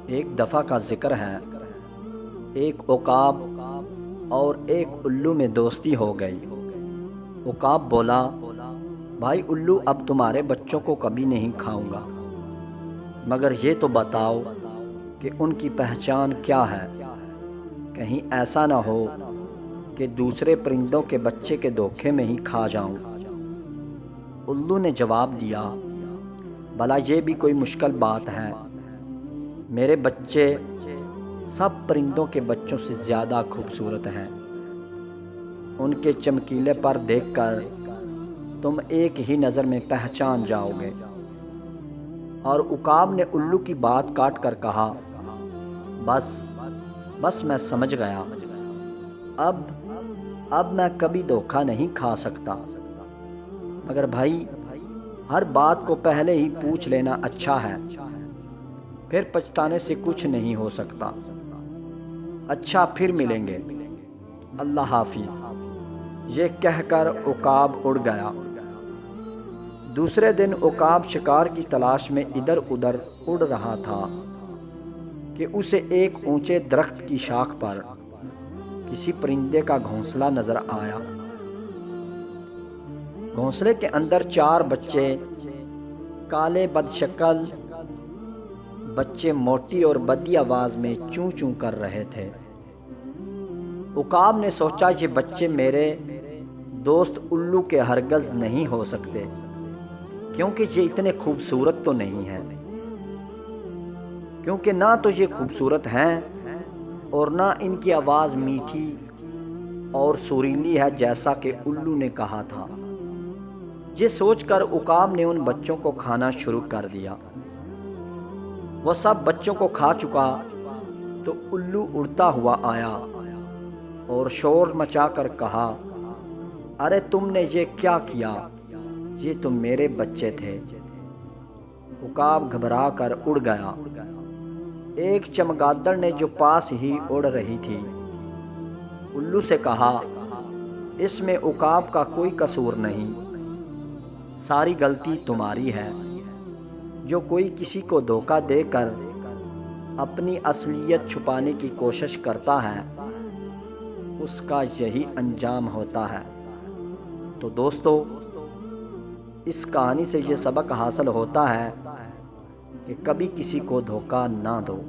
ایک دفعہ کا ذکر ہے، ایک عقاب اور ایک الو میں دوستی ہو گئی۔ عقاب بولا، بھائی الو، اب تمہارے بچوں کو کبھی نہیں کھاؤں گا، مگر یہ تو بتاؤ کہ ان کی پہچان کیا ہے، کہیں ایسا نہ ہو کہ دوسرے پرندوں کے بچے کے دھوکے میں ہی کھا جاؤں۔ الو نے جواب دیا، بھلا یہ بھی کوئی مشکل بات ہے؟ میرے بچے سب پرندوں کے بچوں سے زیادہ خوبصورت ہیں، ان کے چمکیلے پر دیکھ کر تم ایک ہی نظر میں پہچان جاؤ گے۔ اور عقاب نے الو کی بات کاٹ کر کہا، بس میں سمجھ گیا، اب میں کبھی دھوکہ نہیں کھا سکتا، مگر بھائی ہر بات کو پہلے ہی پوچھ لینا اچھا ہے، پھر پچھتانے سے کچھ نہیں ہو سکتا۔ اچھا، پھر ملیں گے، اللہ حافظ۔ یہ کہہ کر عقاب اڑ گیا۔ دوسرے دن عقاب شکار کی تلاش میں ادھر ادھر اڑ رہا تھا کہ اسے ایک اونچے درخت کی شاخ پر کسی پرندے کا گھونسلہ نظر آیا۔ گھونسلے کے اندر 4 بچے، کالے بدشکل بچے، موٹی اور بدی آواز میں چوں چوں کر رہے تھے۔ عقاب نے سوچا، یہ بچے میرے دوست الو کے ہرگز نہیں ہو سکتے، کیونکہ یہ اتنے خوبصورت تو نہیں ہیں، کیونکہ نہ تو یہ خوبصورت ہیں اور نہ ان کی آواز میٹھی اور سریلی ہے جیسا کہ الو نے کہا تھا۔ یہ سوچ کر عقاب نے ان بچوں کو کھانا شروع کر دیا۔ وہ سب بچوں کو کھا چکا تو الو اڑتا ہوا آیا اور شور مچا کر کہا، ارے تم نے یہ کیا کیا؟ یہ تو میرے بچے تھے۔ عقاب گھبرا کر اڑ گیا۔ ایک چمگادڑ نے جو پاس ہی اڑ رہی تھی، الو سے کہا، اس میں عقاب کا کوئی قصور نہیں، ساری غلطی تمہاری ہے۔ جو کوئی کسی کو دھوکہ دے کر اپنی اصلیت چھپانے کی کوشش کرتا ہے، اس کا یہی انجام ہوتا ہے۔ تو دوستو، اس کہانی سے یہ سبق حاصل ہوتا ہے کہ کبھی کسی کو دھوکہ نہ دو۔